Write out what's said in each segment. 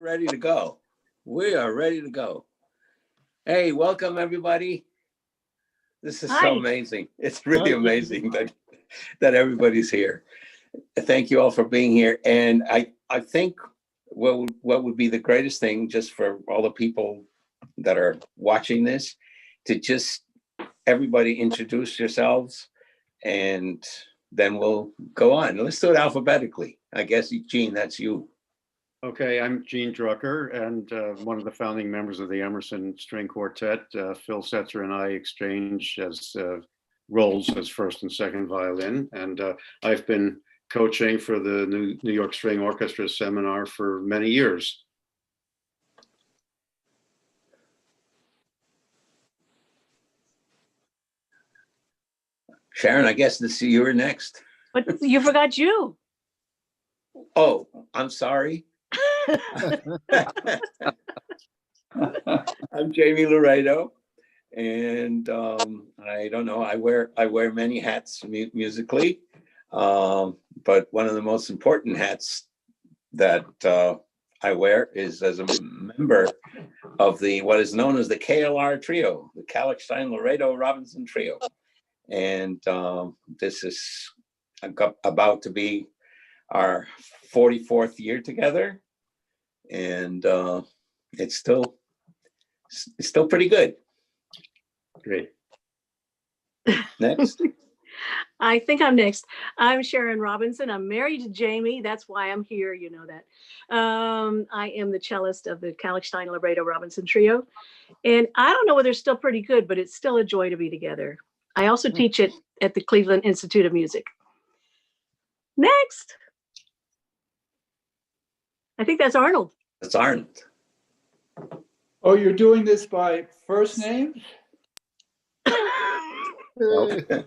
Ready to go. We are ready to go. Hey, welcome everybody. This is so amazing. It's really amazing that everybody's here. Thank you all for being here. And I think what would be the greatest thing just for all the people that are watching this, to just everybody introduce yourselves, and then we'll go on. Let's do it alphabetically. I guess, Gene, that's you. Okay, I'm Gene Drucker, and one of the founding members of the Emerson String Quartet. Phil Setzer and I exchange as roles as first and second violin, and I've been coaching for the New York String Orchestra Seminar for many years. Sharon, I guess you're next. But you forgot you. Oh, I'm sorry. I'm Jaime Laredo, and I don't know. I wear many hats musically, but one of the most important hats that I wear is as a member of what is known as the KLR Trio, the Kalichstein-Laredo-Robinson Trio, and this is about to be our 44th year together. And it's still pretty good. Great. Next. I think I'm next. I'm Sharon Robinson. I'm married to Jaime. That's why I'm here. You know that. I am the cellist of the Kalichstein-Laredo-Robinson Trio. And I don't know whether it's still pretty good, but it's still a joy to be together. I also teach it at the Cleveland Institute of Music. Next. I think that's Arnold. That's Arnold. Oh, you're doing this by first name? Okay.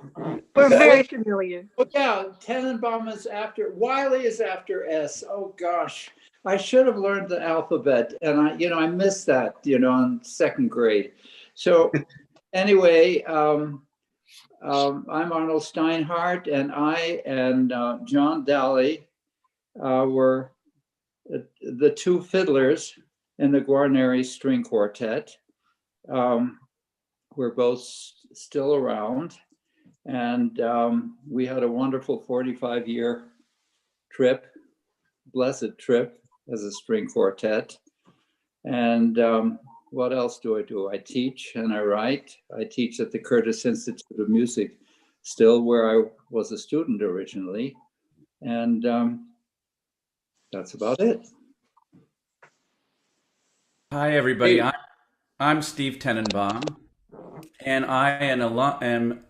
We're very familiar. Oh, yeah, Tenenbaum is after, Wiley is after S. Oh, gosh. I should have learned the alphabet, and I missed that, in second grade. So anyway, I'm Arnold Steinhardt, and I and John Daly were the two fiddlers in the Guarneri String Quartet. We're both still around, and we had a wonderful 45-year trip, blessed trip as a string quartet. And what else do? I teach and I write. I teach at the Curtis Institute of Music, still where I was a student originally. And that's about it. Hi, everybody. I'm Steve Tenenbaum, and I am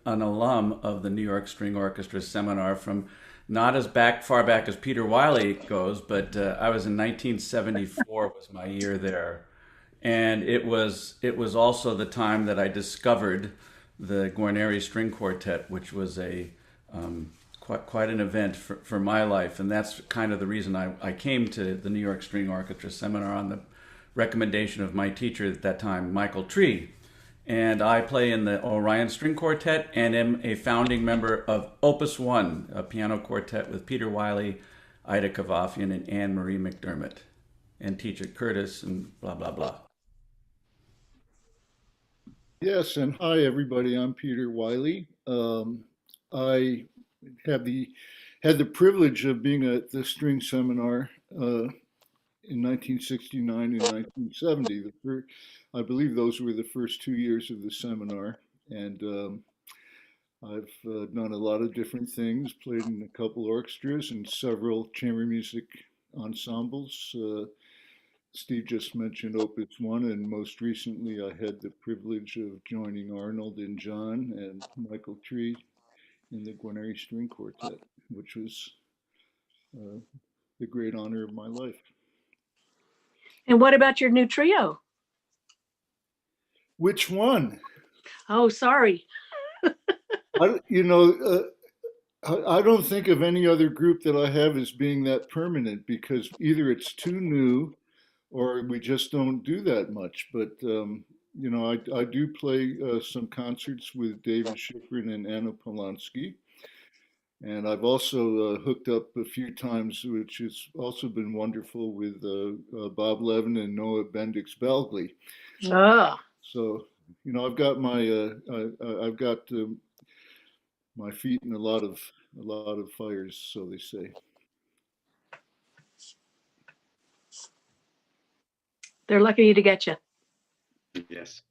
an alum of the New York String Orchestra Seminar from not as far back as Peter Wiley goes, but I was in 1974 was my year there. And it was also the time that I discovered the Guarneri String Quartet, which was a quite an event for my life. And that's kind of the reason I came to the New York String Orchestra Seminar on the recommendation of my teacher at that time, Michael Tree. And I play in the Orion String Quartet and am a founding member of Opus 1, a piano quartet with Peter Wiley, Ida Kavafian, and Anne Marie McDermott, and teach at Curtis and blah, blah, blah. Yes, and hi everybody. I'm Peter Wiley. I had the privilege of being at the string seminar in 1969 and 1970. I believe those were the first 2 years of the seminar, and I've done a lot of different things. Played in a couple orchestras and several chamber music ensembles. Steve just mentioned Opus 1, and most recently I had the privilege of joining Arnold and John and Michael Tree in the Guarneri String Quartet, which was the great honor of my life. And what about your new trio? Which one? Oh, sorry. I don't think of any other group that I have as being that permanent, because either it's too new or we just don't do that much. But, I do play some concerts with David Schifrin and Anna Polanski. And I've also hooked up a few times, which has also been wonderful, with Bob Levin and Noah Bendix-Belgley. Oh, So, you know, I've got my feet in a lot of fires, so they say. they're lucky to get you. Yes.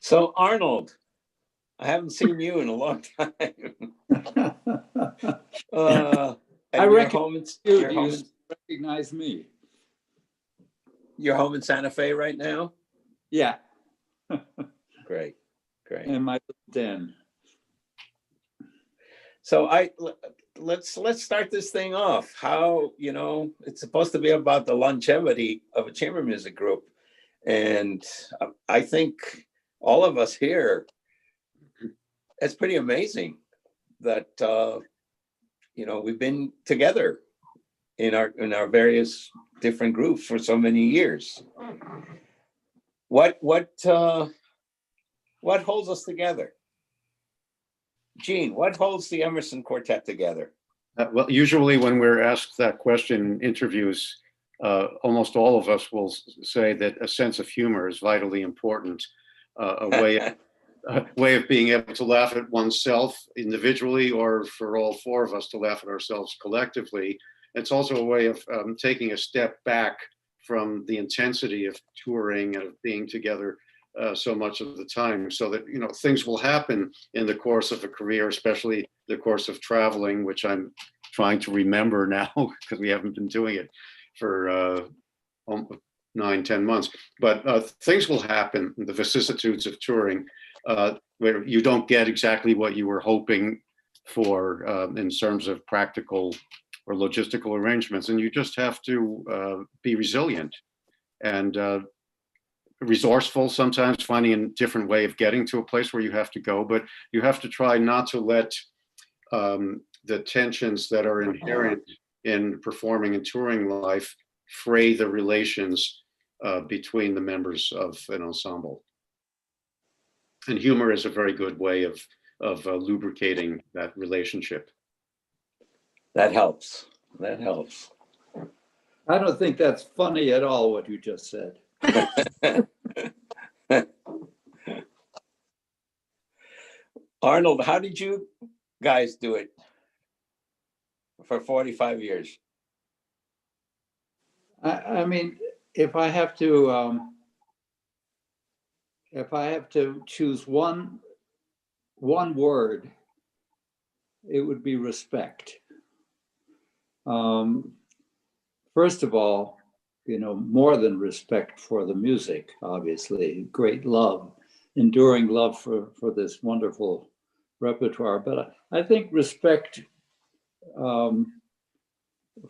So Arnold, I haven't seen you in a long time. I reckon you're you recognize me. you're home in Santa Fe right now? Yeah, Great. in my den. So let's start this thing off. How, you know, it's supposed to be about the longevity of a chamber music group. And I think all of us here, it's pretty amazing that you know, we've been together in our various different groups for so many years. What holds us together? Gene, what holds the Emerson Quartet together? Well, usually when we're asked that question in interviews, almost all of us will say that a sense of humor is vitally important, a way of being able to laugh at oneself individually, or for all four of us to laugh at ourselves collectively. It's also a way of taking a step back from the intensity of touring and of being together so much of the time, so that, you know, things will happen in the course of a career, especially the course of traveling, which I'm trying to remember now because we haven't been doing it for 9-10 months. But things will happen, the vicissitudes of touring, where you don't get exactly what you were hoping for in terms of practical or logistical arrangements, and you just have to be resilient and resourceful, sometimes finding a different way of getting to a place where you have to go, but you have to try not to let the tensions that are inherent in performing and touring life fray the relations between the members of an ensemble. And humor is a very good way of lubricating that relationship. That helps. That helps. I don't think that's funny at all, what you just said. Arnold, how did you guys do it for 45 years? I mean, if I have to choose one word, it would be respect. First of all, you know, more than respect for the music, obviously, great love, enduring love for this wonderful repertoire. But I think respect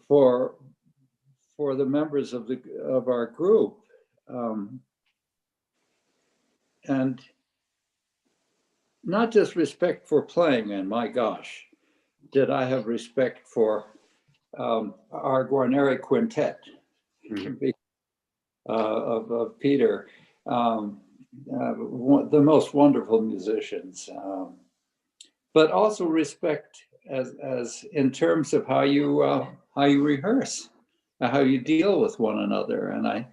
for the members of our group, and not just respect for playing. And my gosh, did I have respect for our Guarneri Quintet. Of Peter, the most wonderful musicians, but also respect as in terms of how you rehearse, how you deal with one another. And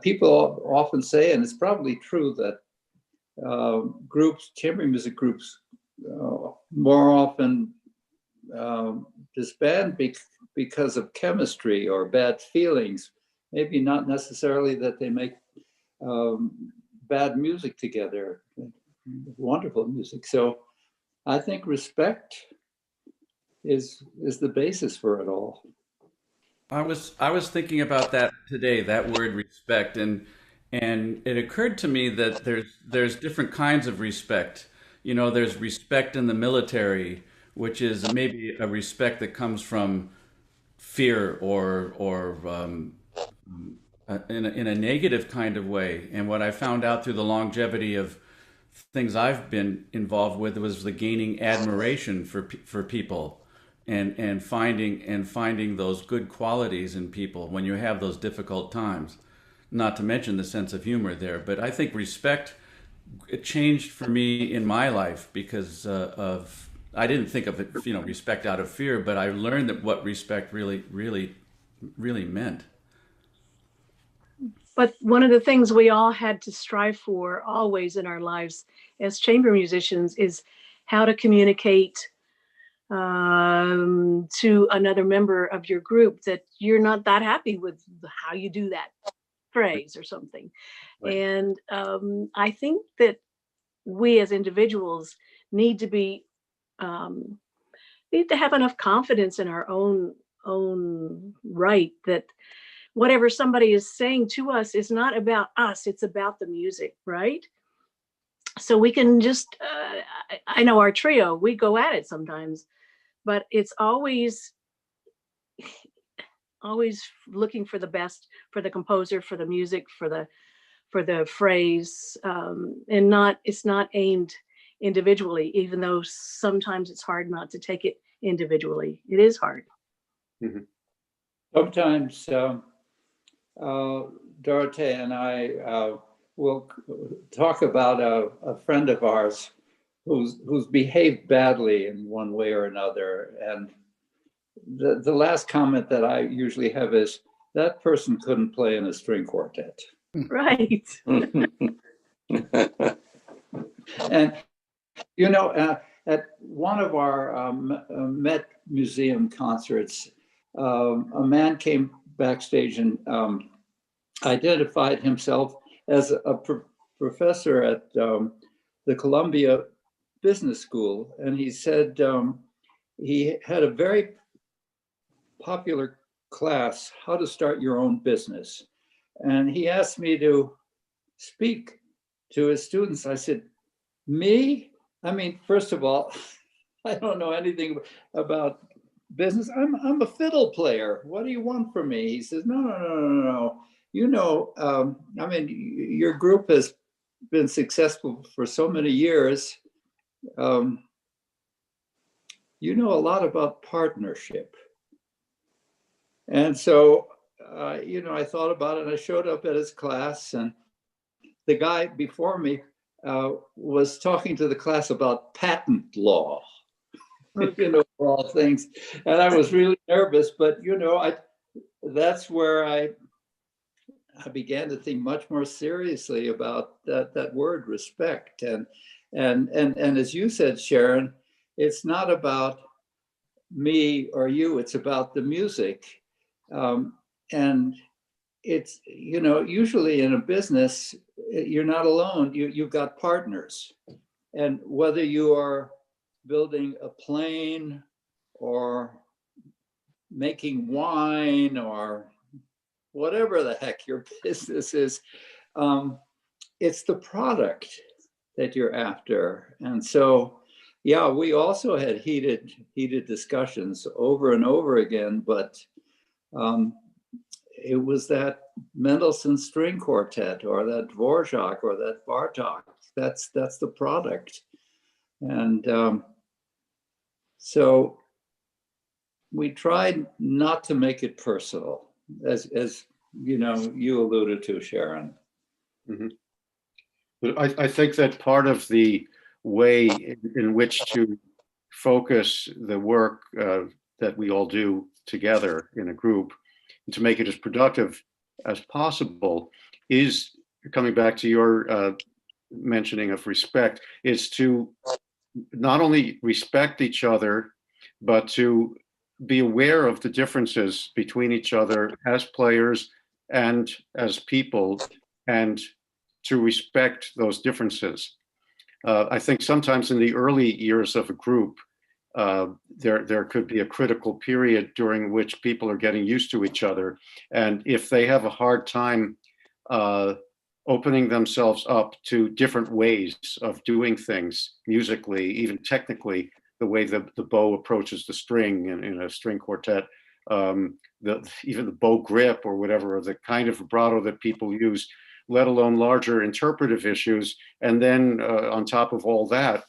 people often say, and it's probably true, that chamber music groups, more often disband because of chemistry or bad feelings. Maybe not necessarily that they make bad music together, wonderful music. So I think respect is the basis for it all. I was thinking about that today, that word respect, and it occurred to me that there's different kinds of respect. You know, there's respect in the military, which is maybe a respect that comes from fear or in a negative kind of way. And what I found out through the longevity of things I've been involved with was the gaining admiration for people, and finding those good qualities in people when you have those difficult times. Not to mention the sense of humor there. But I think respect, it changed for me in my life because of I didn't think of it, respect out of fear, but I learned that what respect really meant. But one of the things we all had to strive for always in our lives as chamber musicians is how to communicate to another member of your group that you're not that happy with how you do that phrase or something. Right. And I think that we as individuals need to have enough confidence in our own right that whatever somebody is saying to us is not about us, it's about the music, right? So we can just, I know our trio, we go at it sometimes, but it's always looking for the best for the composer, for the music, for the phrase, and it's not aimed individually, even though sometimes it's hard not to take it individually. It is hard. Mm-hmm. Sometimes Dorothea and I will talk about a friend of ours who's behaved badly in one way or another. And the last comment that I usually have is, that person couldn't play in a string quartet. Right. And, at one of our Met Museum concerts, a man came backstage and identified himself as a professor at the Columbia Business School. And he said he had a very popular class, How to Start Your Own Business. And he asked me to speak to his students. I said, me? I mean, first of all, I don't know anything about business. I'm a fiddle player. What do you want from me? He says, no. I mean, your group has been successful for so many years. You know a lot about partnership. And so, I thought about it, and I showed up at his class, and the guy before me was talking to the class about patent law, for all things. And I was really nervous, but, that's where I began to think much more seriously about that word respect. And as you said, Sharon, it's not about me or you, it's about the music. And it's, usually in a business, you're not alone, you've got partners. And whether you are building a plane or making wine or whatever the heck your business is, it's the product that you're after. And so, yeah, we also had heated discussions over and over again, but it was that Mendelssohn string quartet or that Dvorak or that Bartok. That's the product. And so we tried not to make it personal, as you alluded to, Sharon. Mm-hmm. But I think that part of the way in which to focus the work that we all do together in a group, and to make it as productive as possible, is, coming back to your mentioning of respect, is to not only respect each other, but to be aware of the differences between each other as players and as people, and to respect those differences. I think sometimes in the early years of a group, there could be a critical period during which people are getting used to each other. And if they have a hard time opening themselves up to different ways of doing things musically, even technically, the way the bow approaches the string in a string quartet, even the bow grip or whatever, or the kind of vibrato that people use, let alone larger interpretive issues. And then on top of all that,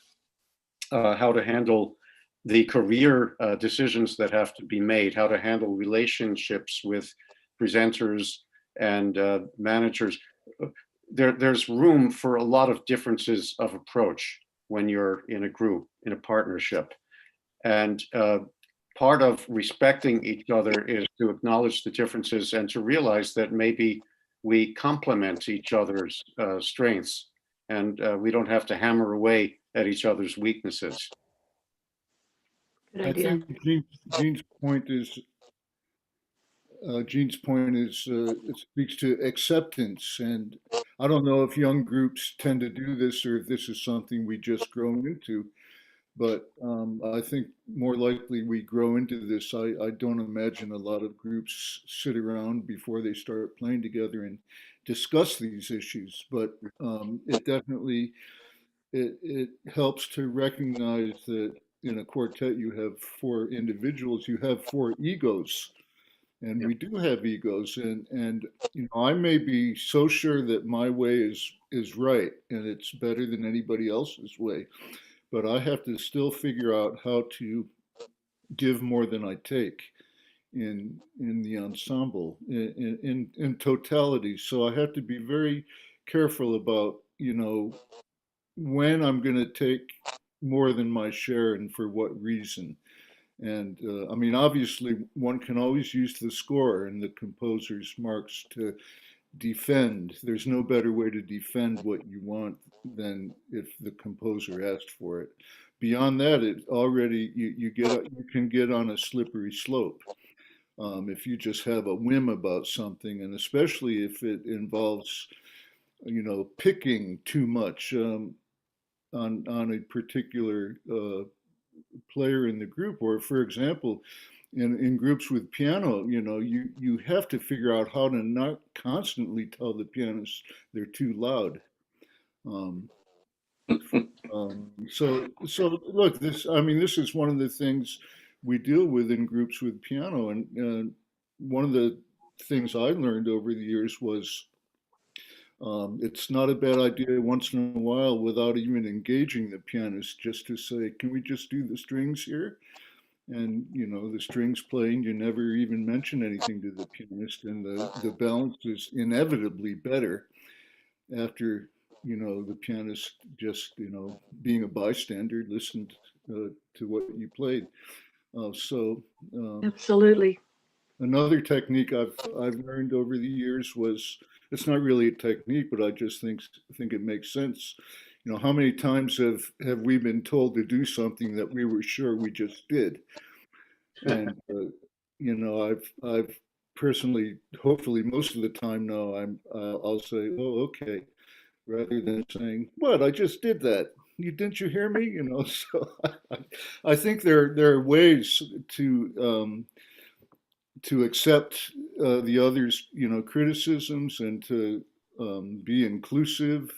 how to handle the career decisions that have to be made, how to handle relationships with presenters and managers. There's room for a lot of differences of approach when you're in a group, in a partnership. And part of respecting each other is to acknowledge the differences and to realize that maybe we complement each other's strengths, and we don't have to hammer away at each other's weaknesses. Good I idea. think Gene's point is it speaks to acceptance, and I don't know if young groups tend to do this or if this is something we just grow into, but I think more likely we grow into this. I don't imagine a lot of groups sit around before they start playing together and discuss these issues, but it definitely it helps to recognize that in a quartet you have four individuals, you have four egos, and we do have egos, and you know, I may be so sure that my way is right and it's better than anybody else's way, but I have to still figure out how to give more than I take in the ensemble in totality. So I have to be very careful about, you know, when I'm going to take more than my share and for what reason. And I mean, obviously, one can always use the score and the composer's marks to defend. There's no better way to defend what you want than if the composer asked for it. Beyond that, it already you can get on a slippery slope if you just have a whim about something, and especially if it involves, you know, picking too much on a particular player in the group, or for example, in groups with piano, you know, you have to figure out how to not constantly tell the pianist they're too loud. Um, so look, I mean, this is one of the things we deal with in groups with piano, and one of the things I learned over the years was it's not a bad idea once in a while, without even engaging the pianist, just to say, can we just do the strings here? And, you know, the strings playing, you never even mention anything to the pianist, and the balance is inevitably better after, you know, the pianist just, you know, being a bystander, listened to what you played. So Absolutely. another technique I've learned over the years was, it's not really a technique, but I just think it makes sense. You know, how many times have we been told to do something that we were sure we just did? And you know, I've personally, hopefully most of the time now, I'll say, oh, okay, rather than saying, what, I just did that. Didn't you hear me? You know, so I think there are ways to accept the others, you know, criticisms, and to be inclusive.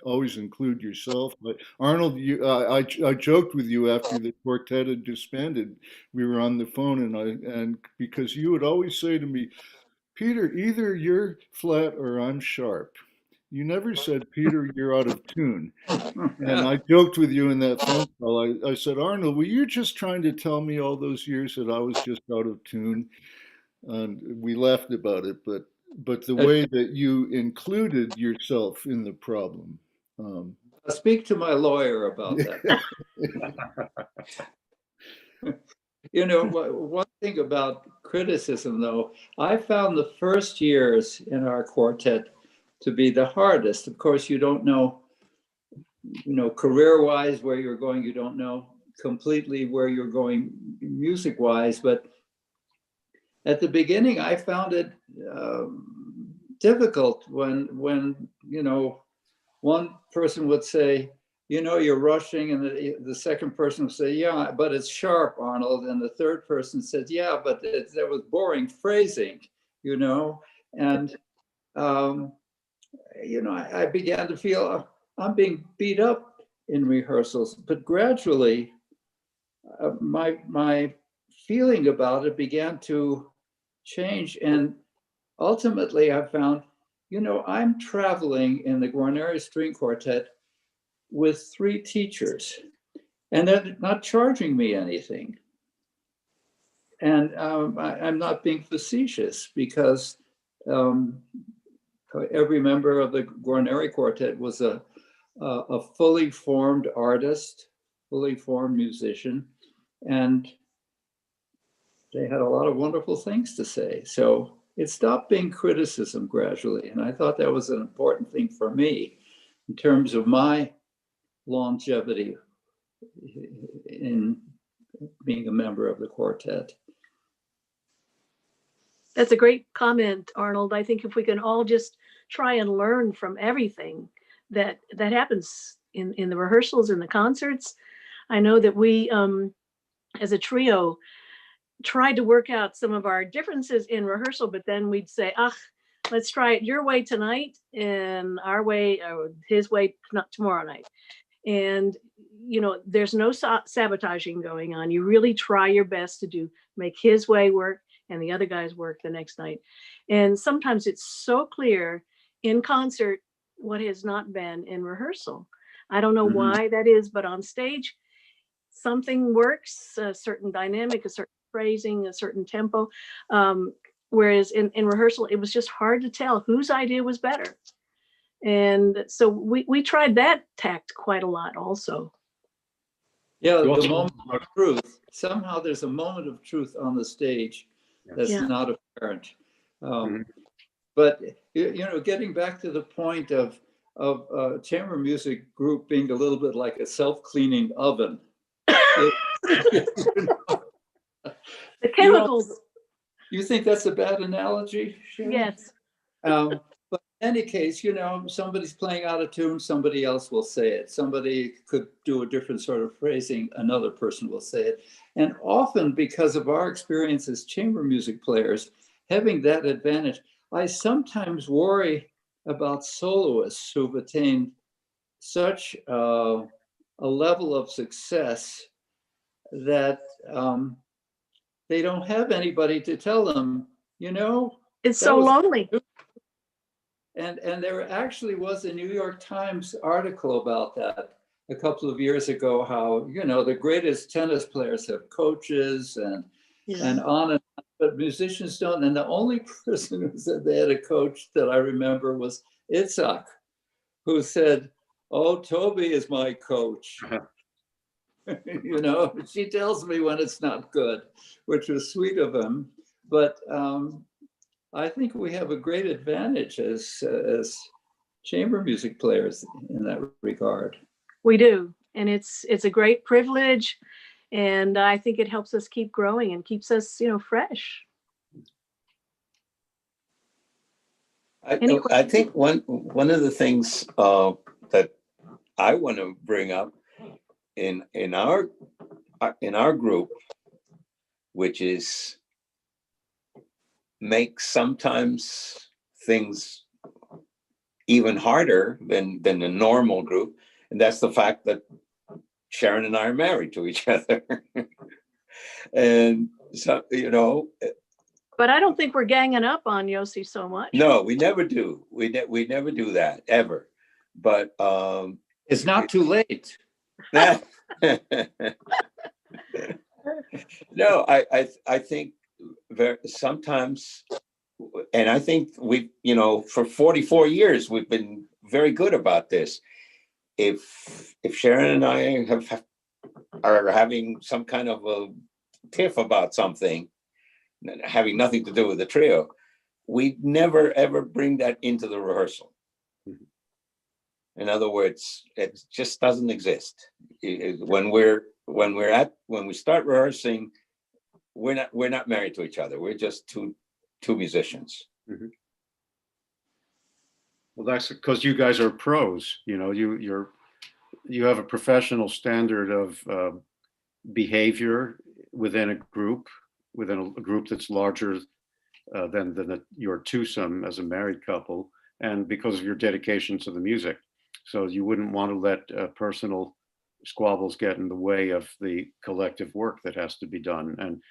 Always include yourself. But Arnold, I joked with you after the quartet had disbanded. We were on the phone, and because you would always say to me, Peter, either you're flat or I'm sharp. You never said, Peter, you're out of tune. And I joked with you in that phone call. I said, Arnold, were you just trying to tell me all those years that I was just out of tune? And we laughed about it, but the way that you included yourself in the problem. Speak to my lawyer about that. You know, one thing about criticism, though, I found the first years in our quartet to be the hardest. Of course, you don't know, you know, career-wise where you're going. You don't know completely where you're going music-wise, but at the beginning, I found it difficult when you know, one person would say, you know, you're rushing, and the second person would say, yeah, but it's sharp, Arnold, and the third person said, yeah, but that was boring phrasing, you know, and you know, I began to feel I'm being beat up in rehearsals, but gradually, my feeling about it began to change. And ultimately I found, you know, I'm traveling in the Guarneri String Quartet with 3 teachers, and they're not charging me anything. And I'm not being facetious, because every member of the Guarneri Quartet was a fully formed artist, fully formed musician. And they had a lot of wonderful things to say. So it stopped being criticism gradually. And I thought that was an important thing for me in terms of my longevity in being a member of the quartet. That's a great comment, Arnold. I think if we can all just try and learn from everything that happens in the rehearsals and the concerts. I know that we, as a trio, tried to work out some of our differences in rehearsal, but then we'd say, let's try it your way tonight and our way, or his way not tomorrow night. And, you know, there's no sabotaging going on. You really try your best to make his way work and the other guys work the next night. And sometimes it's so clear in concert what has not been in rehearsal. I don't know why that is, but on stage, something works, a certain dynamic, a certain phrasing, a certain tempo. Whereas in rehearsal, it was just hard to tell whose idea was better. And so we tried that tact quite a lot also. Yeah, the moment of truth. Somehow there's a moment of truth on the stage that's not apparent. But, you know, getting back to the point of chamber music group being a little bit like a self-cleaning oven. The chemicals. You think that's a bad analogy, Sharon? Yes. But in any case, you know, somebody's playing out of tune, somebody else will say it. Somebody could do a different sort of phrasing, another person will say it. And often, because of our experience as chamber music players, having that advantage, I sometimes worry about soloists who've attained such a level of success that they don't have anybody to tell them, you know. It's so lonely. And there actually was a New York Times article about that a couple of years ago, how, you know, the greatest tennis players have coaches and on and on, but musicians don't. And the only person who said they had a coach that I remember was Itzhak, who said, "Oh, Toby is my coach." You know, she tells me when it's not good, which was sweet of him. But I think we have a great advantage as chamber music players in that regard. We do, and it's a great privilege, and I think it helps us keep growing and keeps us, you know, fresh. I think one of the things that I want to bring up in our group, which is make sometimes things even harder than a normal group, and that's the fact that Sharon and I are married to each other. And so, you know. But I don't think we're ganging up on Yossi so much. No, we never do. We never do that, ever. But it's not too late. No, I think sometimes, and I think we, you know, for 44 years we've been very good about this. If Sharon and I are having some kind of a tiff about something, having nothing to do with the trio, we never ever bring that into the rehearsal. In other words, it just doesn't exist. When we start rehearsing, we're not married to each other. We're just two musicians. Mm-hmm. Well, that's because you guys are pros. You know, you have a professional standard of behavior within a group that's larger than your twosome as a married couple, and because of your dedication to the music. So you wouldn't want to let personal squabbles get in the way of the collective work that has to be done. And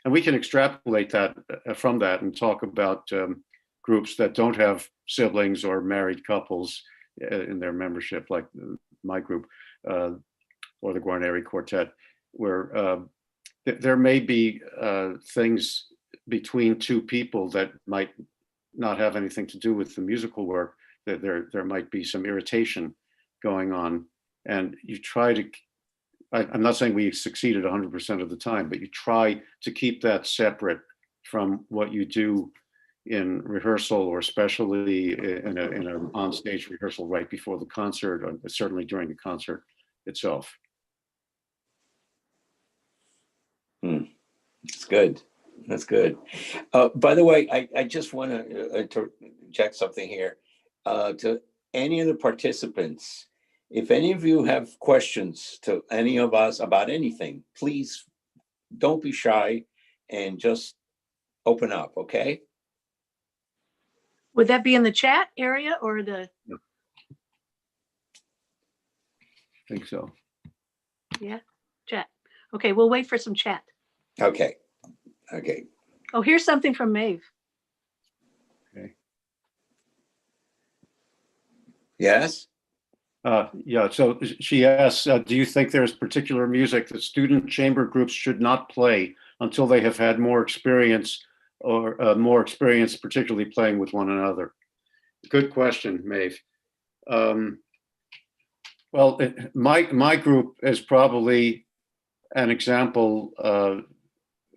we can extrapolate that from that and talk about groups that don't have siblings or married couples in their membership, like my group or the Guarneri Quartet, where there may be things between two people that might not have anything to do with the musical work, that there might be some irritation going on, and you try to I'm not saying we succeeded 100% of the time, but you try to keep that separate from what you do in rehearsal, or especially in an onstage rehearsal right before the concert, or certainly during the concert itself. That's good. That's good. By the way, I just want to interject something here. To any of the participants, if any of you have questions to any of us about anything, please don't be shy and just open up, okay? Would that be in the chat area or the? I think so. Yeah, chat. Okay, we'll wait for some chat. Okay. Oh, here's something from Maeve. Okay. Yes? Yeah, so she asks, do you think there's particular music that student chamber groups should not play until they have had more experience, or particularly playing with one another? Good question, Maeve. Well, my group is probably an example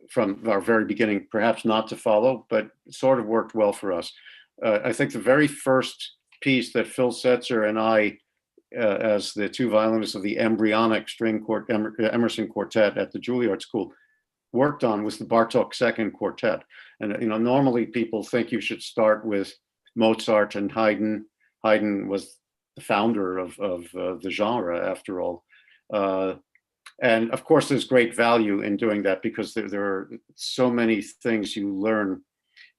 from our very beginning, perhaps not to follow, but it sort of worked well for us. I think the very first piece that Phil Setzer and I, as the two violinists of the embryonic Emerson Quartet at the Juilliard School, worked on was the Bartok Second Quartet. And normally people think you should start with Mozart and Haydn. Haydn was the founder of the genre, after all. And of course, there's great value in doing that, because there are so many things you learn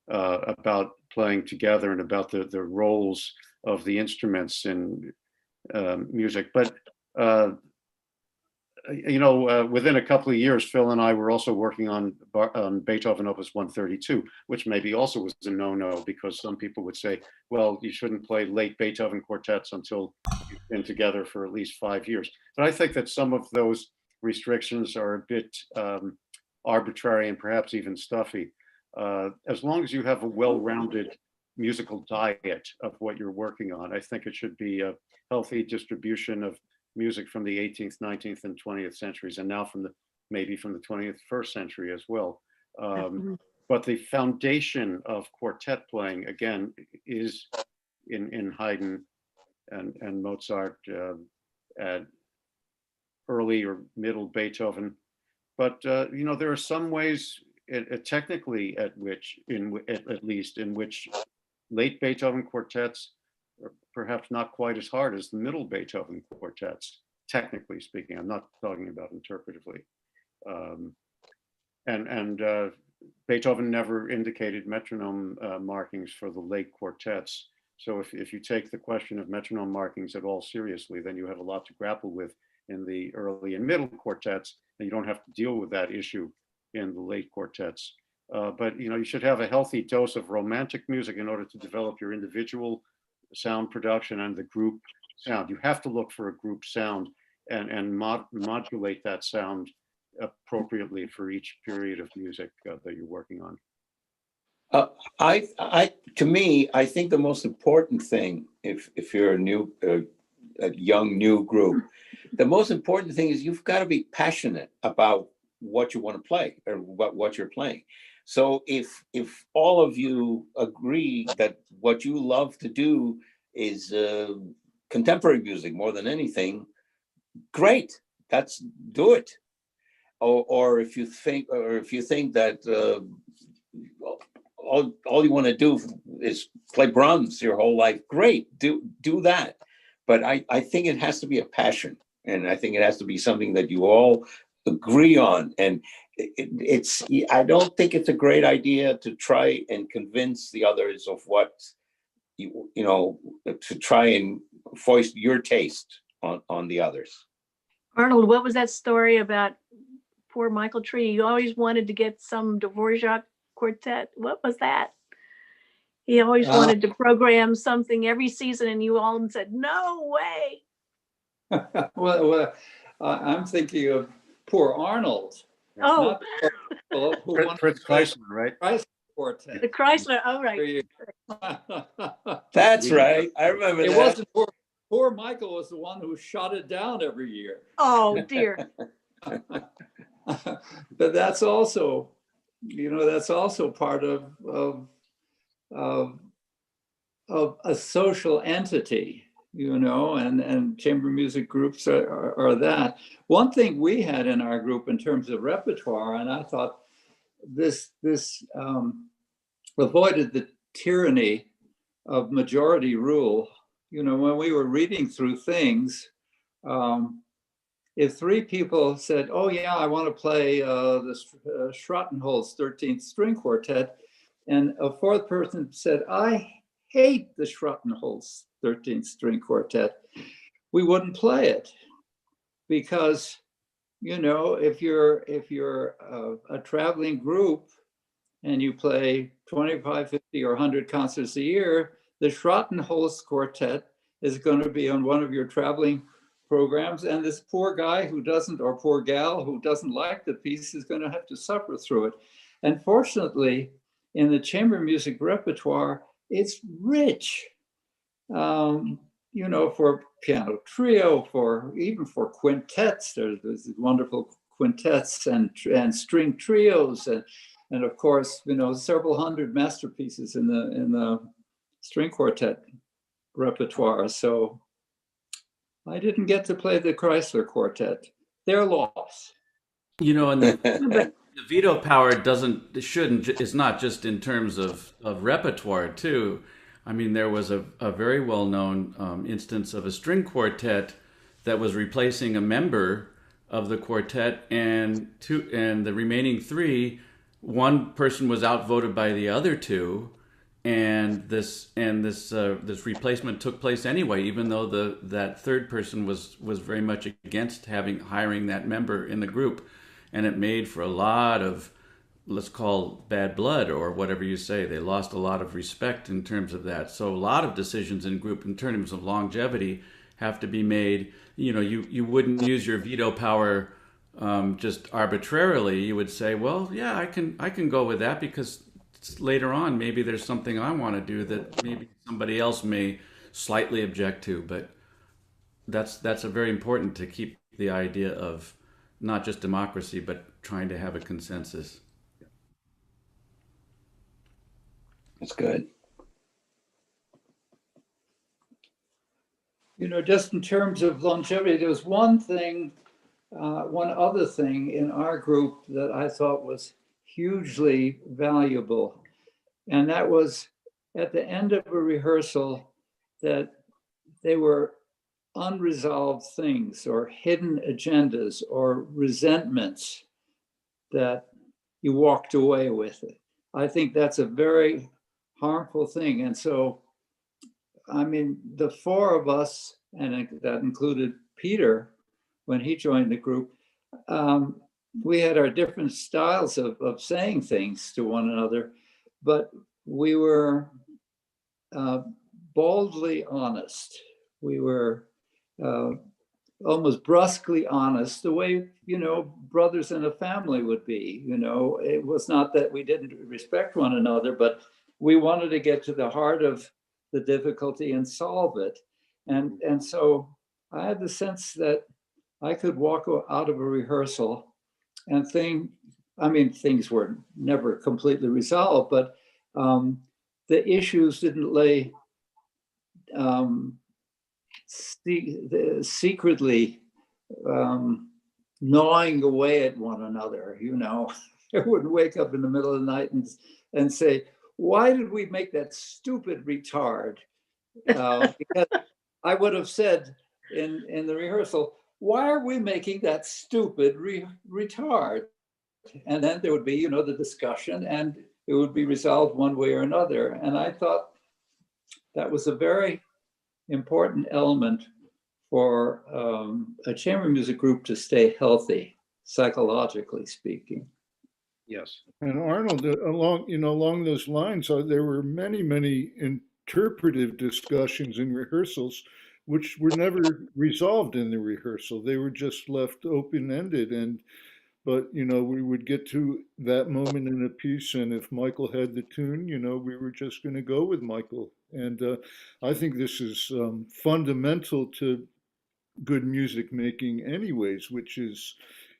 about playing together and about the roles of the instruments in music. But within a couple of years, Phil and I were also working on Beethoven Opus 132, which maybe also was a no-no, because some people would say, well, you shouldn't play late Beethoven quartets until you've been together for at least 5 years. But I think that some of those restrictions are a bit arbitrary and perhaps even stuffy. As long as you have a well-rounded musical diet of what you're working on, I think it should be a healthy distribution of music from the 18th, 19th, and 20th centuries, and now maybe from the 21st century as well. But the foundation of quartet playing, again, is in Haydn and Mozart, and early or middle Beethoven. But there are some ways, technically, at least in which late Beethoven quartets are perhaps not quite as hard as the middle Beethoven quartets, technically speaking. I'm not talking about interpretively. And Beethoven never indicated metronome markings for the late quartets. So if you take the question of metronome markings at all seriously, then you have a lot to grapple with in the early and middle quartets, and you don't have to deal with that issue in the late quartets. But you should have a healthy dose of romantic music in order to develop your individual sound production and the group sound. You have to look for a group sound and modulate that sound appropriately for each period of music that you're working on. To me, I think the most important thing, if you're a young new group, the most important thing is you've got to be passionate about what you want to play or what you're playing. So if all of you agree that what you love to do is contemporary music more than anything, great, do it. Or if you think that all you want to do is play Brahms your whole life, great, do that. But I think it has to be a passion, and I think it has to be something that you all agree on. And I don't think it's a great idea to try and convince the others of what to try and foist your taste on the others. Arnold, what was that story about poor Michael Tree? You always wanted to get some Dvorak quartet. What was that? He always wanted to program something every season, and you all said, no way. well, I'm thinking of poor Arnold. Oh, Fritz Kreisler, right? Chrysler Quartet. the Chrysler. Oh, right. That's right. I remember It that. wasn't poor poor Michael was the one who shot it down every year. Oh, dear. But that's also, that's also part of a social entity, and chamber music groups are that. One thing we had in our group in terms of repertoire, and I thought this avoided the tyranny of majority rule. When we were reading through things, if three people said, "Oh yeah, I want to play the Schrottenholz 13th String Quartet," and a fourth person said, "I hate the Schrottenholz 13th String Quartet," we wouldn't play it, because if you're a traveling group and you play 25, 50, or 100 concerts a year, the Schrottenholz Quartet is going to be on one of your traveling programs, and this poor guy who doesn't, or poor gal who doesn't like the piece, is going to have to suffer through it. And fortunately, in the chamber music repertoire, it's rich. For piano trio, even for quintets, there's wonderful quintets and string trios, and of course, several hundred masterpieces in the string quartet repertoire. So I didn't get to play the Chrysler Quartet. Their loss. And the veto power is not just in terms of repertoire too. I mean, there was a very well-known instance of a string quartet that was replacing a member of the quartet, and the remaining three, one person was outvoted by the other two, and this replacement took place anyway, even though that third person was very much against hiring that member in the group, and it made for a lot of, let's call, bad blood, or whatever you say. They lost a lot of respect in terms of that. So a lot of decisions in group in terms of longevity have to be made. You wouldn't use your veto power just arbitrarily. You would say, well, yeah, I can go with that, because later on maybe there's something I want to do that maybe somebody else may slightly object to. But that's a very important to keep the idea of not just democracy, but trying to have a consensus. That's good. Just in terms of longevity, there was one other thing in our group that I thought was hugely valuable. And that was at the end of a rehearsal, that they were unresolved things or hidden agendas or resentments that you walked away with it. I think that's a very harmful thing. And so, I mean, the four of us, and that included Peter when he joined the group, we had our different styles of saying things to one another, but we were boldly honest. We were almost brusquely honest, the way, brothers in a family would be. It was not that we didn't respect one another, but we wanted to get to the heart of the difficulty and solve it. And so I had the sense that I could walk out of a rehearsal and things were never completely resolved, but the issues didn't lay secretly gnawing away at one another. I wouldn't wake up in the middle of the night and say, why did we make that stupid retard? Because I would have said in the rehearsal, why are we making that stupid retard? And then there would be, the discussion, and it would be resolved one way or another. And I thought that was a very important element for a chamber music group to stay healthy, psychologically speaking. Yes. And Arnold, along those lines, there were many interpretive discussions in rehearsals, which were never resolved in the rehearsal. They were just left open-ended. And but we would get to that moment in a piece, and if Michael had the tune, we were just going to go with Michael. And I think this is fundamental to good music making, anyways, which is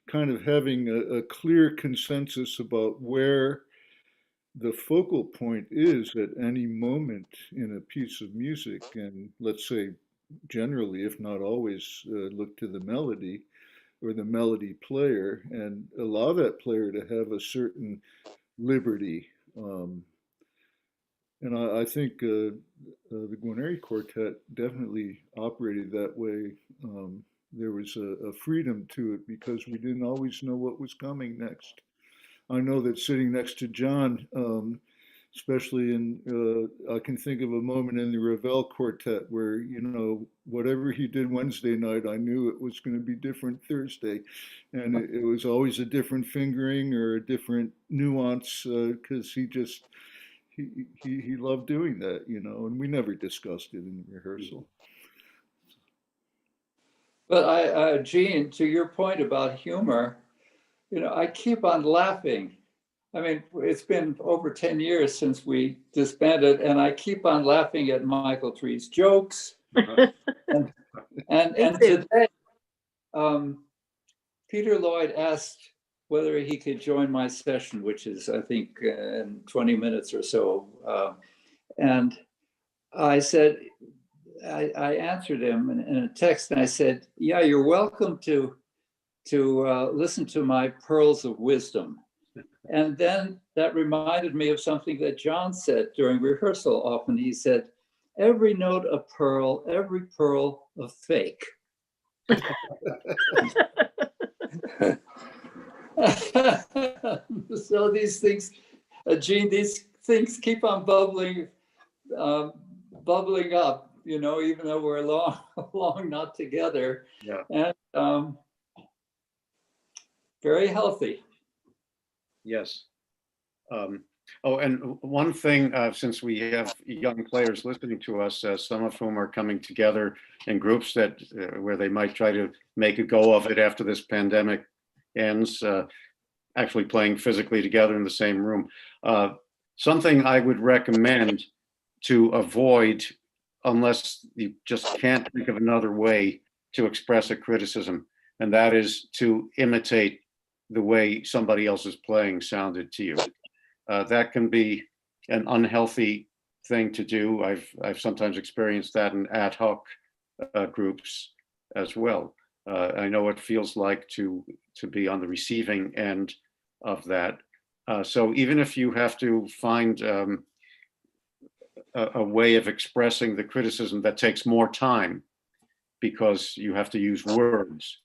kind of having a clear consensus about where the focal point is at any moment in a piece of music. And let's say, generally, if not always, look to the melody or the melody player and allow that player to have a certain liberty. And I think the Guarneri Quartet definitely operated that way. There was a freedom to it because we didn't always know what was coming next. I know that sitting next to John, especially I can think of a moment in the Ravel Quartet where, whatever he did Wednesday night, I knew it was going to be different Thursday. And it was always a different fingering or a different nuance because he loved doing that, and we never discussed it in rehearsal. But Gene, to your point about humor, I keep on laughing. I mean, it's been over 10 years since we disbanded, and I keep on laughing at Michael Tree's jokes. and today, Peter Lloyd asked whether he could join my session, which is, I think, in 20 minutes or so. And I said, I answered him in a text, and I said, yeah, you're welcome to listen to my pearls of wisdom. And then that reminded me of something that John said during rehearsal often. He said, every note a pearl, every pearl a fake. So these things, Gene, these things keep on bubbling up, even though we're long not together. Yeah. And very healthy. Yes. And one thing, since we have young players listening to us, some of whom are coming together in groups that where they might try to make a go of it after this pandemic ends, actually playing physically together in the same room. Something I would recommend to avoid, unless you just can't think of another way to express a criticism, and that is to imitate the way somebody else's playing sounded to you. That can be an unhealthy thing to do. I've sometimes experienced that in ad hoc groups as well. I know what it feels like to be on the receiving end of that. So even if you have to find a way of expressing the criticism that takes more time because you have to use words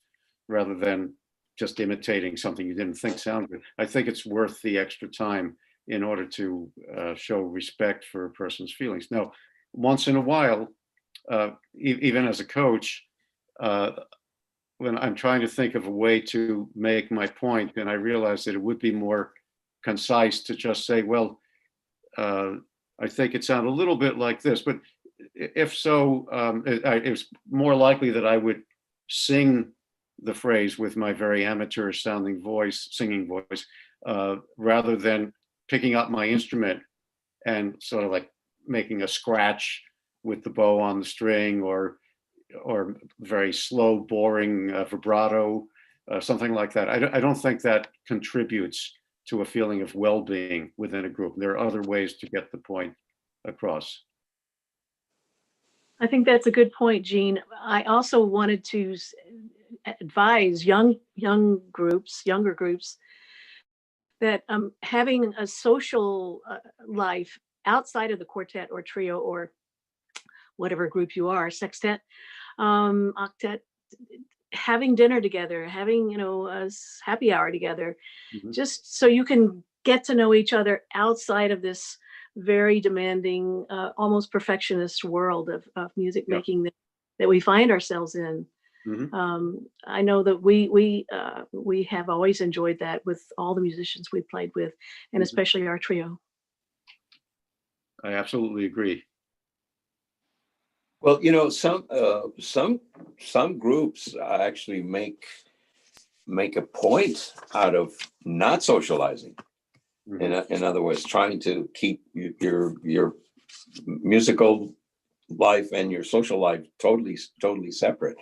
rather than just imitating something you didn't think sounded good, I think it's worth the extra time in order to show respect for a person's feelings. Now, once in a while, even as a coach, when I'm trying to think of a way to make my point, and I realize that it would be more concise to just say, well, I think it sounded a little bit like this, but if so, it's more likely that I would sing the phrase with my very amateur sounding singing voice, rather than picking up my instrument and sort of like making a scratch with the bow on the string or very slow, boring vibrato, something like that. I don't think that contributes to a feeling of well-being within a group. There are other ways to get the point across. I think that's a good point, Gene. I also wanted to advise younger groups that having a social life outside of the quartet or trio or whatever group you are, sextet, octet, having dinner together, having a happy hour together, just so you can get to know each other outside of this very demanding, almost perfectionist world of music making that we find ourselves in. I know that we have always enjoyed that with all the musicians we've played with, and especially our trio. I absolutely agree. Well, some groups actually make make a point out of not socializing. In other words, trying to keep your musical life and your social life totally separate.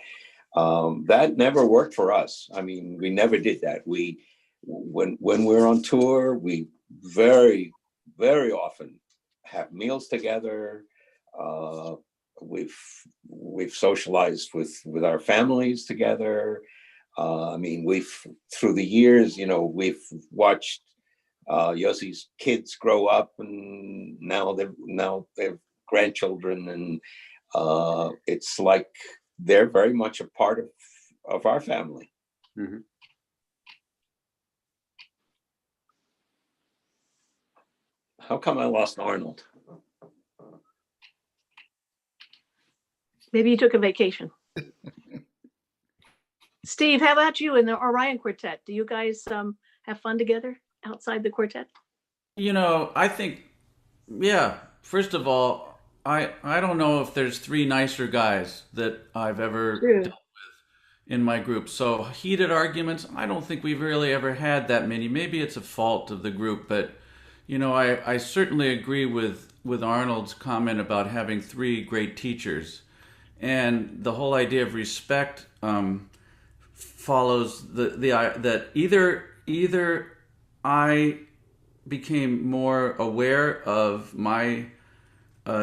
That never worked for us. I mean, we never did that. When we're on tour, we very, very often have meals together. We've socialized with our families together. I mean, through the years, we've watched Yossi's kids grow up, and now they're grandchildren, and it's like they're very much a part of our family. Mm-hmm. How come I lost Arnold? Maybe you took a vacation. Steve, how about you in the Orion Quartet? Do you guys have fun together outside the quartet? I think, yeah, first of all, I don't know if there's three nicer guys that I've ever True. dealt with in my group. So heated arguments, I don't think we've really ever had that many. Maybe it's a fault of the group, but I certainly agree with Arnold's comment about having three great teachers. And the whole idea of respect follows that either I became more aware of my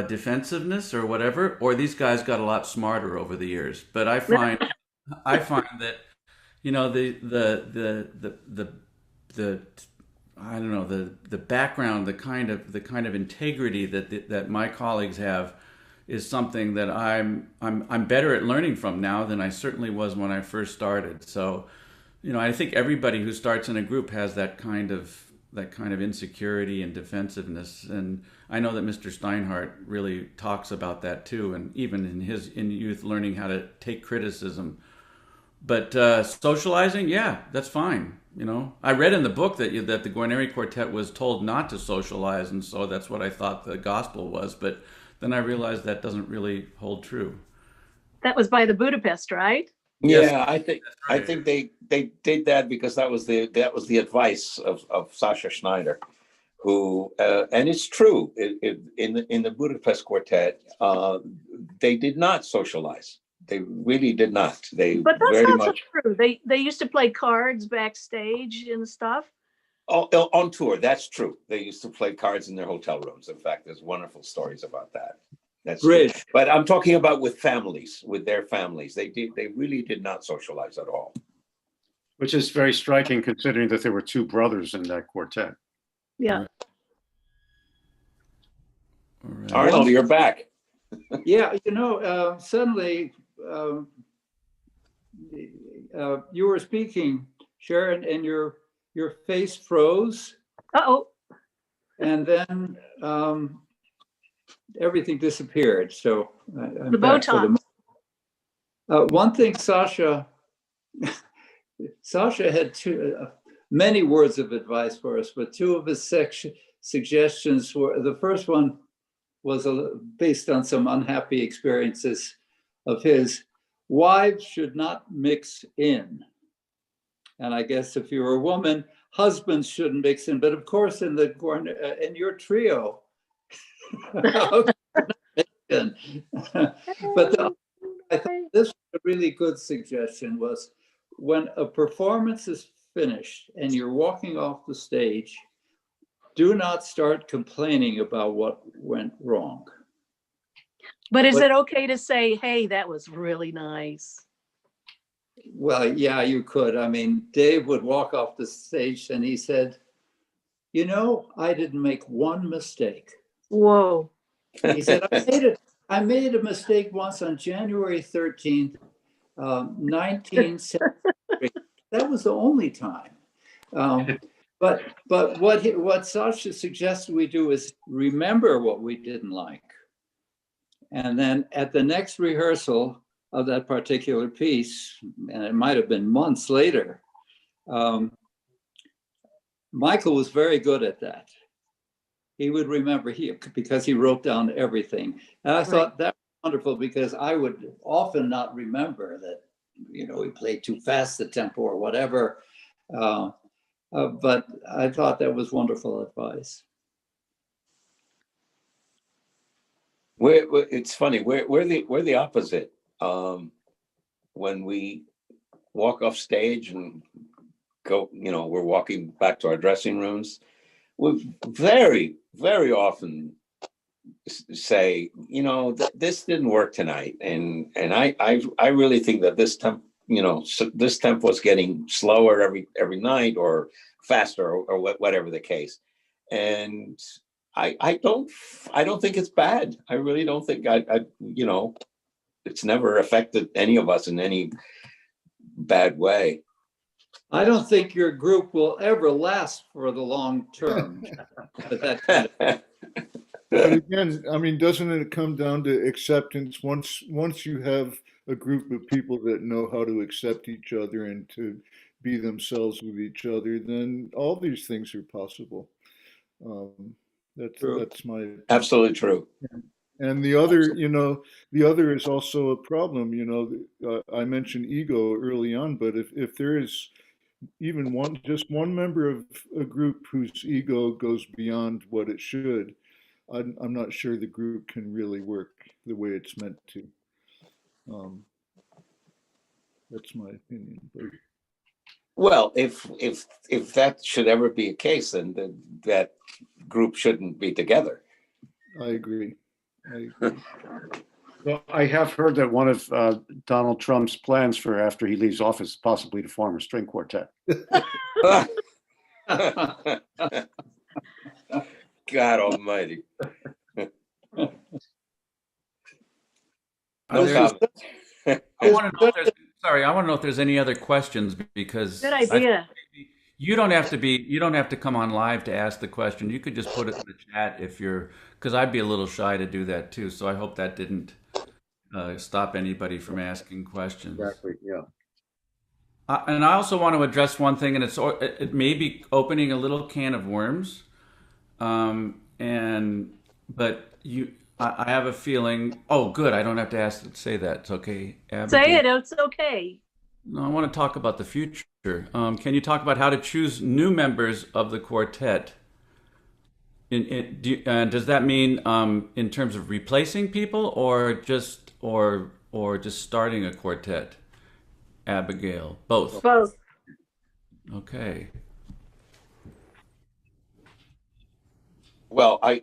defensiveness or whatever, or these guys got a lot smarter over the years. But I find that the I don't know, the background, the kind of integrity that my colleagues have is something that I'm better at learning from now than I certainly was when I first started. So, I think everybody who starts in a group has that kind of insecurity and defensiveness, and I know that Mr. Steinhardt really talks about that too, and even in youth, learning how to take criticism. But socializing, yeah, that's fine. I read in the book that the Guarneri Quartet was told not to socialize, and so that's what I thought the gospel was. But then I realized that doesn't really hold true. That was by the Budapest, right? Yeah, Yes, I think they did that because that was the advice of Sasha Schneider, who and it's true in the Budapest Quartet, they did not socialize. They really did not. But that's very not much so true. They used to play cards backstage and stuff. on tour. That's true. They used to play cards in their hotel rooms. In fact, there's wonderful stories about that. That's Great. true. But I'm talking about with their families. They really did not socialize at all. Which is very striking considering that there were two brothers in that quartet. Yeah. All right. Arnold, you're back. Yeah, suddenly you were speaking, Sharon, and your face froze, Uh-oh. and then everything disappeared. So I'm The back for Botox. one thing, Sasha had many words of advice for us, but two of his suggestions were, the first one was based on some unhappy experiences of his. Wives should not mix in. And I guess if you're a woman, husbands shouldn't mix in. But of course, in your trio, but I thought this was a really good suggestion, was when a performance is finished and you're walking off the stage, do not start complaining about what went wrong. But is it okay to say, hey, that was really nice? Well, yeah, you could. I mean, Dave would walk off the stage and he said, I didn't make one mistake. Whoa. He said, I made a mistake once on January 13th, 1973. That was the only time. But what Sasha suggested we do is remember what we didn't like. And then at the next rehearsal of that particular piece, and it might have been months later, Michael was very good at that. He would remember because he wrote down everything. And I thought that was wonderful, because I would often not remember that we played too fast, the tempo or whatever. But I thought that was wonderful advice. It's funny. We're the opposite. When we walk off stage and go, we're walking back to our dressing rooms, we very, very often say, this didn't work tonight, and I really think that this tempo is getting slower every night or faster or whatever the case, and I don't think it's bad. I really don't think it's never affected any of us in any bad way. I don't think your group will ever last for the long term. But again, I mean, doesn't it come down to acceptance? Once you have a group of people that know how to accept each other and to be themselves with each other, then all these things are possible. That's my opinion. Absolutely true. And the other is also a problem. I mentioned ego early on, but if there is even just one member of a group whose ego goes beyond what it should, I'm not sure the group can really work the way it's meant to. That's my opinion. But. Well, if that should ever be a case, then that group shouldn't be together. I agree. Well, I have heard that one of Donald Trump's plans for after he leaves office is possibly to form a string quartet. God almighty. I want to know if there's any other questions, because Good idea. you don't have to come on live to ask the question. You could just put it in the chat because I'd be a little shy to do that too. So I hope that didn't stop anybody from asking questions. Exactly. Yeah. And I also want to address one thing, and it may be opening a little can of worms. But I have a feeling. Oh, good. I don't have to say that. It's okay. Abigail. Say it. It's okay. No, I want to talk about the future. Can you talk about how to choose new members of the quartet? Does that mean in terms of replacing people, or just starting a quartet? Abigail, both. Both. Okay. Well, I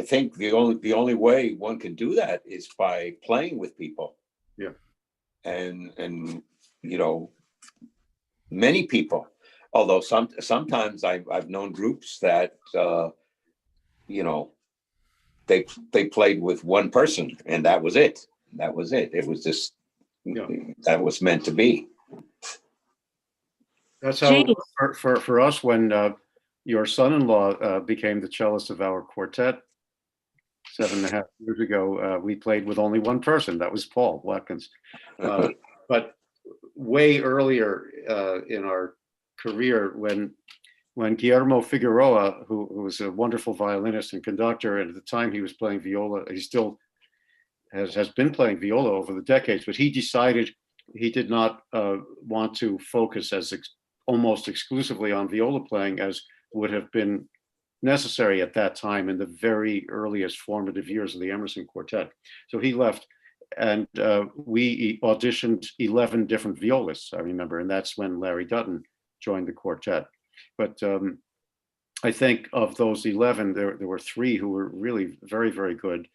think the only way one can do that is by playing with people. Yeah. And many people. Although sometimes I've known groups that they played with one person and that was it. It was just that was meant to be. That's how for us when your son-in-law became the cellist of our quartet 7.5 years ago. We played with only one person. That was Paul Watkins. But way earlier in our career, when Guillermo Figueroa, who was a wonderful violinist and conductor, and at the time he was playing viola, he still has been playing viola over the decades, but he decided he did not want to focus almost exclusively on viola playing as would have been necessary at that time in the very earliest formative years of the Emerson Quartet. So he left, and we auditioned 11 different violists, I remember, and that's when Larry Dutton joined the quartet. But I think of those 11, there were 3 who were really very, very good,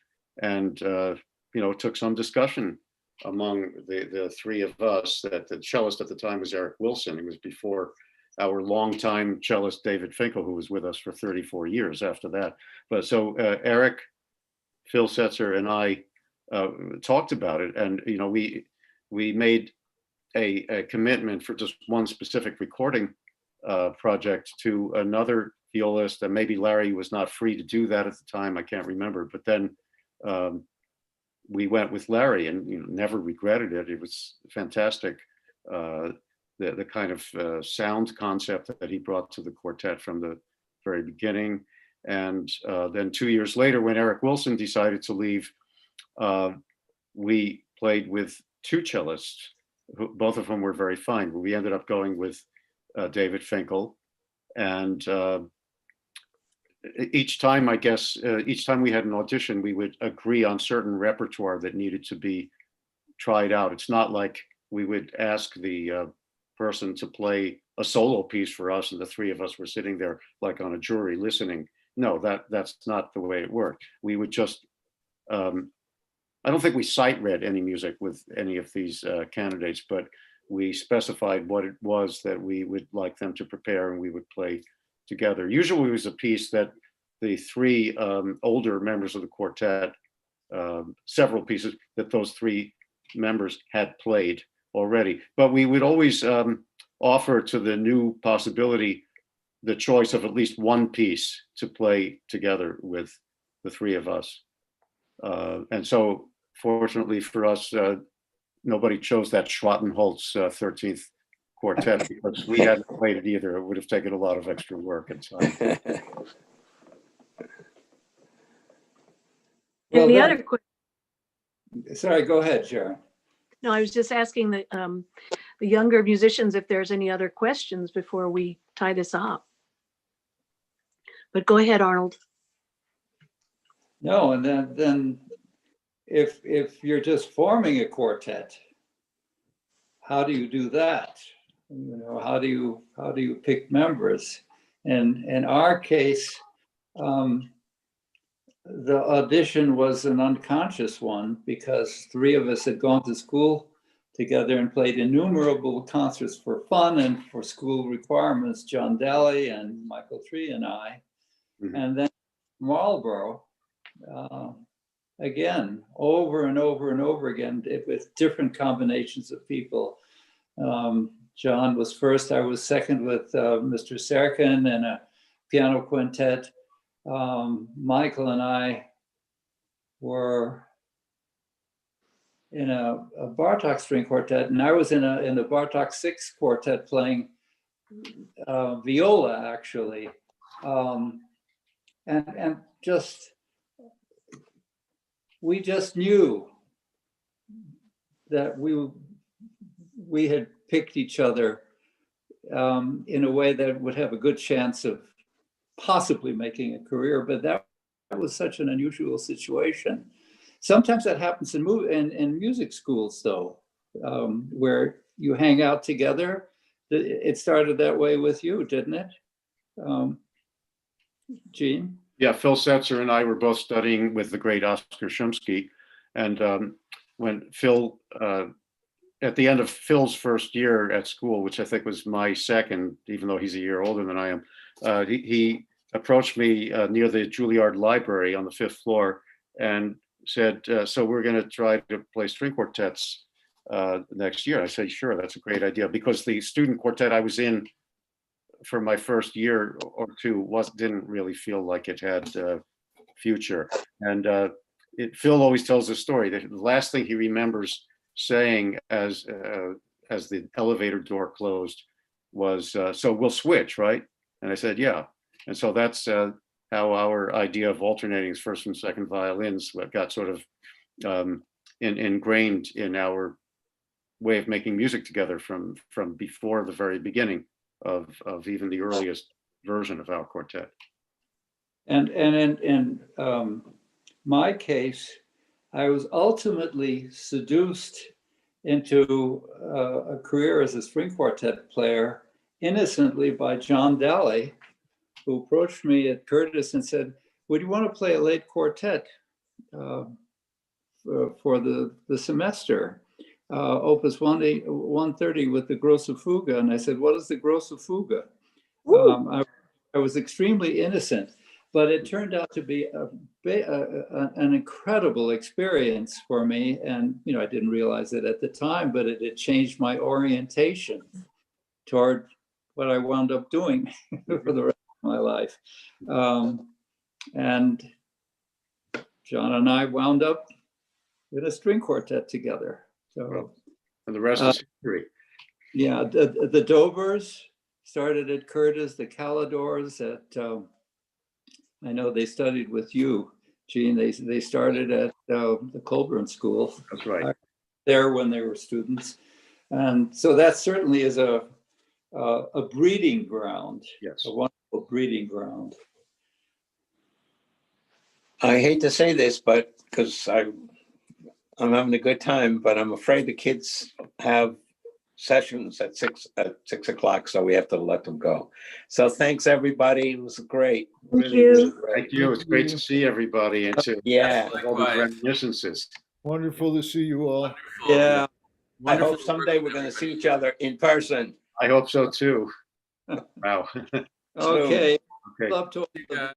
and it took some discussion among the 3 of us. That the cellist at the time was Eric Wilson. He was before our longtime cellist David Finkel, who was with us for 34 years after that. But so Eric, Phil Setzer, and I talked about it, and we made a commitment for just one specific recording project to another violist, and maybe Larry was not free to do that at the time. I can't remember, but then we went with Larry, and never regretted it. It was fantastic. The kind of sound concept that he brought to the quartet from the very beginning. And then 2 years later, when Eric Wilson decided to leave, we played with 2 cellists, both of whom were very fine. We ended up going with David Finkel, and each time, I guess, each time we had an audition, we would agree on certain repertoire that needed to be tried out. It's not like we would ask the person to play a solo piece for us and the three of us were sitting there like on a jury listening. No, that's not the way it worked. We would just, I don't think we sight read any music with any of these candidates, but we specified what it was that we would like them to prepare and we would play together. Usually it was a piece that the three older members of the quartet, several pieces that those three members had played already, but we would always offer to the new possibility the choice of at least one piece to play together with the three of us. And so fortunately for us, nobody chose that Schwattenholz 13th quartet because we hadn't played it either. It would have taken a lot of extra work and time. Any other questions? Sorry, go ahead, Sharon. No, I was just asking the younger musicians if there's any other questions before we tie this up. But go ahead, Arnold. No, and then if you're just forming a quartet, how do you do that? You know, how do you pick members? And in our case, the audition was an unconscious one because three of us had gone to school together and played innumerable concerts for fun and for school requirements, John Daly and Michael Tree and I. Mm-hmm. And then Marlborough, again, over and over and over again, with different combinations of people. John was first, I was second with Mr. Serkin and a piano quintet. Michael and I were in a Bartok string quartet, and I was in the Bartok 6 quartet playing viola, actually. And just, we just knew that we had picked each other in a way that would have a good chance of possibly making a career, but that was such an unusual situation. Sometimes that happens in music schools, though, where you hang out together. It started that way with you, didn't it, Gene? Yeah, Phil Setzer and I were both studying with the great Oscar Shumsky, and when Phil, at the end of Phil's first year at school, which I think was my second, even though he's a year older than I am, he approached me near the Juilliard Library on the 5th floor and said, so we're going to try to play string quartets next year. I said, sure, that's a great idea, because the student quartet I was in for my first year or two didn't really feel like it had a future. And Phil always tells the story that the last thing he remembers saying as the elevator door closed was, so we'll switch, right? And I said, yeah. And so that's how our idea of alternating first and second violins got sort of ingrained in our way of making music together from before the very beginning of even the earliest version of our quartet. And in my case, I was ultimately seduced into a career as a string quartet player innocently by John Daly, who approached me at Curtis and said, would you want to play a late quartet for the semester? Opus 130 with the grosse Fuga. And I said, what is the grosse Fuga? I was extremely innocent, but it turned out to be an incredible experience for me. And, you know, I didn't realize it at the time, but it changed my orientation toward what I wound up doing for the rest of my life. And John and I wound up in a string quartet together. So, and the rest is history. Yeah, the Dovers started at Curtis, the Calidors at, I know they studied with you, Gene. They started at the Colburn School. That's right. There when they were students. And so that certainly is a breeding ground, Yes. a wonderful breeding ground. I hate to say this, but because I'm having a good time, but I'm afraid the kids have sessions at 6 o'clock, so we have to let them go. So thanks, everybody. It was great. Thank you. great. Thank you. It's great to see everybody and to Yeah. have all these reminiscences. Wonderful to see you all. Yeah. I hope someday we're going to see each other in person. I hope so too. Wow. Okay. Okay. Love to all of you.